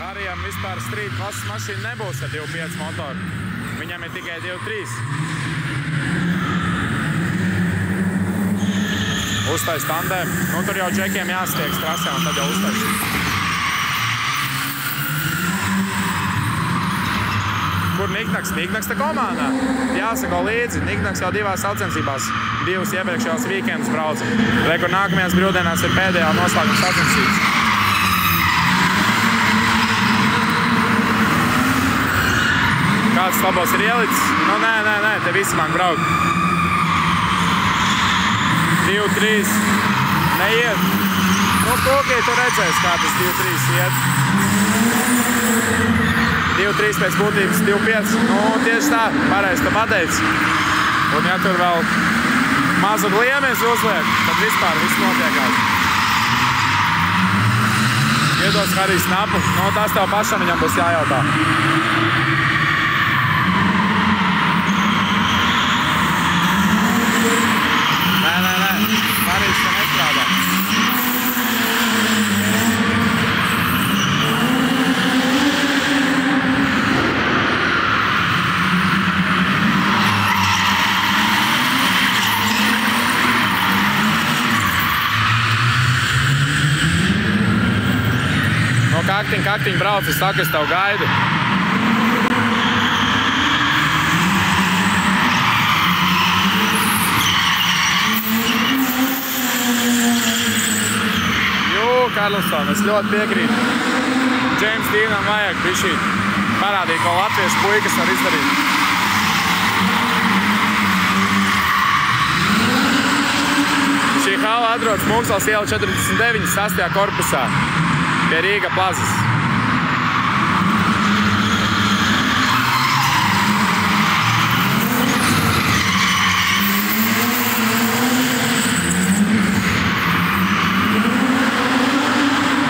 Harijam vispār street klases mašīna nebūs ar 2.5 motoru. Viņam ir tikai 2.3. Uztais tandēm. Nu, tur jau džekiem jāstiegs trasē un tad jau uztais. Kur Niknaks? Niknaks te komandā. Jāsako līdzi. Niknaks jau 2 sacensībās. 2 iepriekšējos weekendus brauca. Rekur nākamajās brīvdienās ir pēdējā noslēguma sacensības. Kāds labos ir ielicis? Nu, nē, te visi man brauk. 2.3 neiet. Nu, kokī tu redzēs, kā tas 2.3 iet. 2.3 pēc būtības 2.5. Nu, tieši tā, pareizi tu pateici. Un ja tur vēl mazu gliemies uzliek, tad vispār viss notiekās. Iedos Harijs snapu. Nu, tas tev pašam viņam būs jājautā. Nē. Harijs te nestrādā. No kaktiņ brauc, es saku, es tev gaidu. Karlson, es ļoti piekrītu. James Deanam vajag bišķīt parādīt, ko latviešu puikas var izdarīt. Šī hala atrodas Mūksels iela 49, 6. korpusā pie Rīga plazas.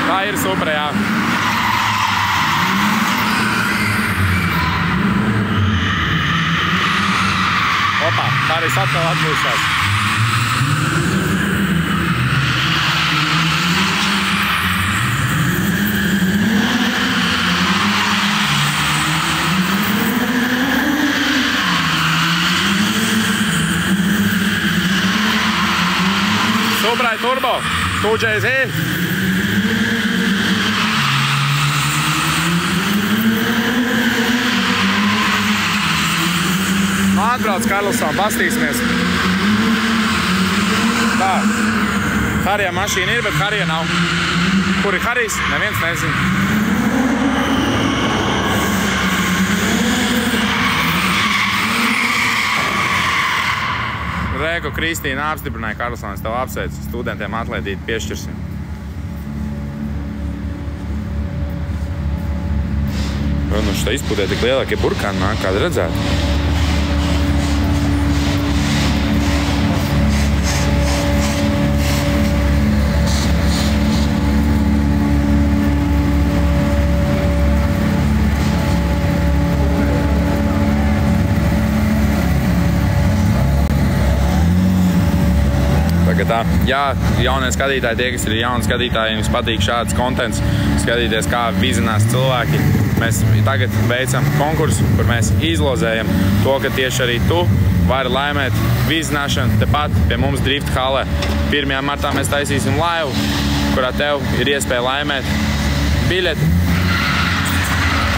Tā ir super, jā. Opā, tā arī atkal atgūšās. Suprai turbo, 2JZ. Atbrauc Karlson, pastīsimies. Tā. Harijā mašīna ir, bet Harijā nav. Kur ir Harijs? Neviens nezina. Rēku Kristīna apstiprināja Karlsonis, tev apsveicu. Studentiem atlaidīt piešķirsim. Nu, šitā izpūtē tik lielākie burkāni nāk, kāda redzētu. Tā. Jā, jaunie skatītāji, tie, kas ir jauni skatītāji, jums patīk šāds kontents, skatīties, kā vizinās cilvēki. Mēs tagad veicam konkursu, kur mēs izlozējam to, ka tieši arī tu vari laimēt vizināšanu tepat pie mums Drift halē. 1. martā mēs taisīsim laivu, kurā tev ir iespēja laimēt biļeti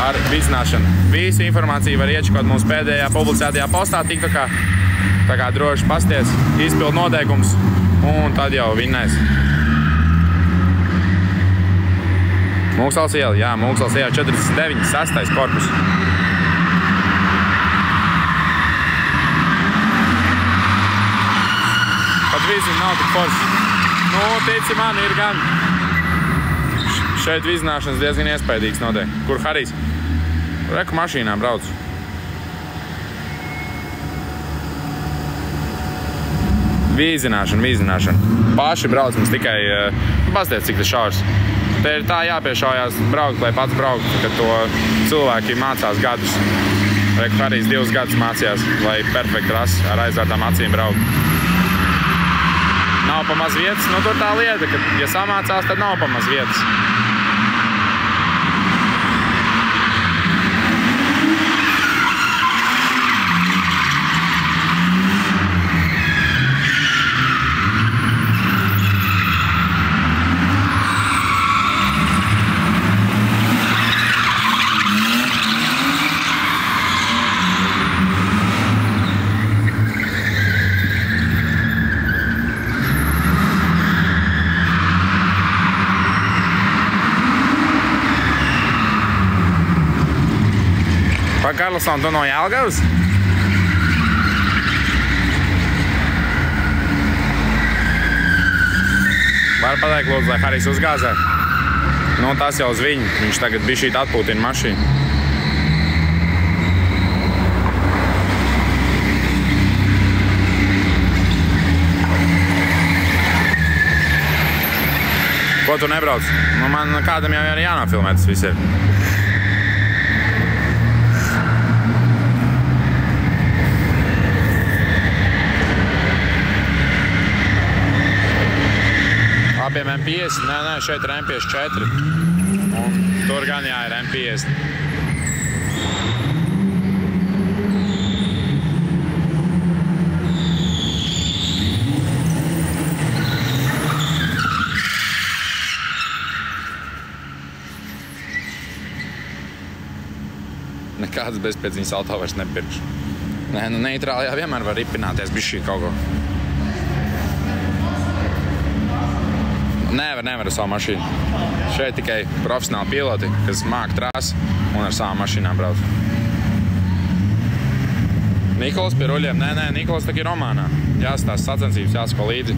ar vizināšanu. Visu informāciju var iečakot mums pēdējā publicētajā postā TikTokā. Tā kā droši pasties, izpild noteikums. Un tad jau vinnēs. Mūksels iela, jā, Mūksels iela 49, 6. korpus. Pat vizina nav tik forši. Nu, tici man, ir gan. Šeit vizināšanas diezgan iespaidīgs notiek. Kur Harijs? Reku mašīnā brauc. Vīzināšana. Paši brauc mums tikai, pasties, cik tas šaurs. Te ir tā jāpiešaujās braukt, lai pats braukt, kad to cilvēki mācās gadus. Reku Harijs 2 gadus mācījās, lai perfekti rasi ar aizvērtām acīm braukt. Nav pa maz vietas, nu tur tā lieta, ka, ja samācās, tad nav pa maz vietas. Karlsson, tu no Jelgavas? Var pateikt, lūdzu, lai Harijs uzgāzē? Nu, tas jau uz viņu. Viņš tagad bišķīt atpūtina mašīnu. Ko tu nebrauc? Nu, man kādam jau ir jānofilmē tas viss ir. Abiem M50, nē, šeit ir M54. Un tur gan jā ir M50. Nekādas bezpēciņas auto vairs nepirkšu. Nē, nu neitrālajā vienmēr var ripināties bišķī kaut ko. Nevar ar savu mašīnu. Šeit tikai profesionāli piloti, kas māk trāsi un ar savām mašīnām brauc. Nikols pie ruļiem? Nē, Nikols tak ir Romānā. Jāsatās sacensības, jāsako līdzi.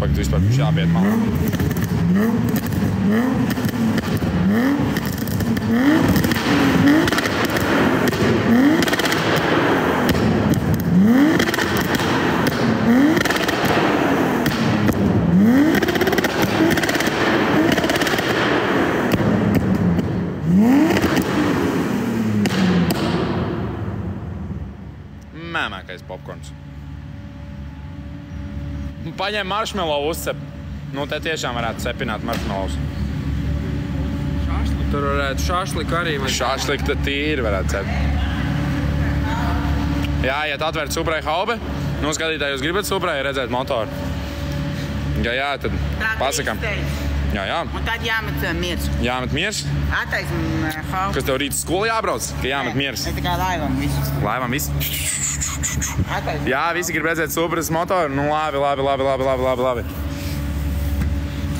Pagad vispār viņš jābiet malā. Mēmākais popkorns. Paņem maršmelo uzcep. Nu, te tiešām varētu cepināt maršmelovus. Šašliku? Tur varētu šašliku arī. Šašliku tad tīri varētu cept. Jā, ja atvērt Suprai haube, nu, skatītāji, jūs gribat Suprai redzēt motoru? Ja jā, tad pasakam. Jā. Un tad jāmet miers. Jāmet miers? Attaisim haube. Kas tev rīt skolu jābrauc, ka jāmet miers? Ne tikai laivam visu. Laivam visu? Attaisim. Jā, visi grib redzēt Supras motoru. Nu, labi.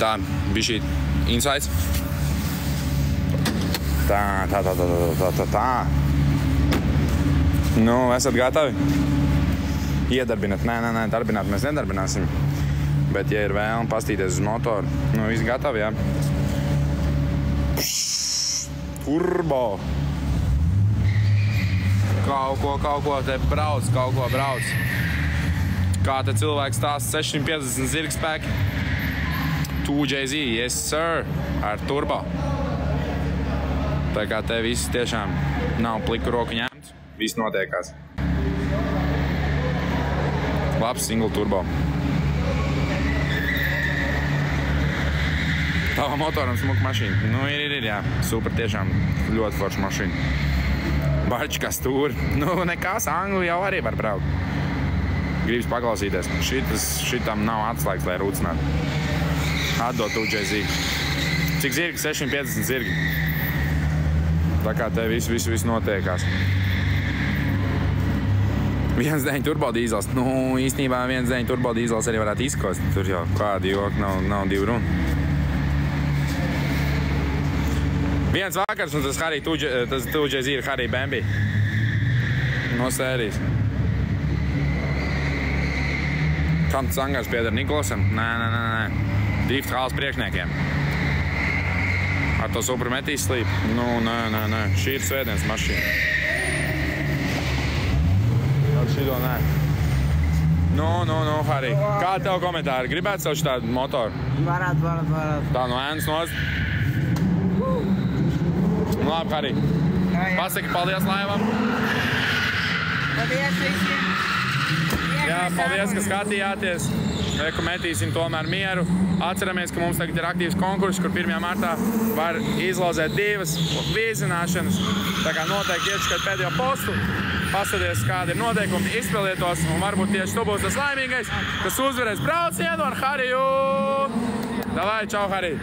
Tā, bišķīt insights. Tā. Nu, esat gatavi? Iedarbinat. Nē, darbināt mēs nedarbināsim. Bet, ja ir vēlme pastīties uz motoru, nu, visi gatavi, jā? Turbo! Kaut ko te brauc, Kā te cilvēks stāsta 650 zirgspēki? 2JZ, yes sir, ar turbo. Tā kā te viss tiešām nav pliku roku ņemts, viss notiekās. Labs single turbo. Tava motoram smuka mašīna. Nu, ir, jā. Super, tiešām ļoti forša mašīna. Bačka stūri. Nu, nekas, Angli jau arī var braukt. Gribas paklausīties. Šitam nav atslēgas, lai rūcinātu. Atdot 2JZ. Cik zirgi? 650 zirgi. Tā kā te viss notiekās. 1.9 turbo dīzels. Nu, īstenībā 1.9 turbo dīzels arī varētu izkost. Tur jau kādi joki, nav divu runu. Viens vakars, un tas 2JZ ir Harry Bambi. No sērijas. Kam tas angārs pieder Nikolsam? Nē. Drift hāls priekšniekiem. Ar to Supru metīs slīp? Nu, nē. Šī ir svētdienas mašīna. Ar šito nē. Nu, Harry. Kā tev komentāri? Gribētu savu šitādu motoru? Varētu. Tā no ēnas nost? Nu, labi, Harry. Pasaki paldies laivam. Paldies visiem. Jā, paldies, ka skatījāties. Reku metīsim tomēr mieru. Atceramies, ka mums tagad ir aktīvs konkurss, kur 1. martā var izlozēt 2 vīzināšanas. Tā kā noteikti iečkat pēdējo postu, paskaties, kādi ir noteikumi, izpildiet tos, un varbūt tieši tu būs tas laimīgais, kas uzvarēs braucienu ar Hariju. Davai, čau, Harij!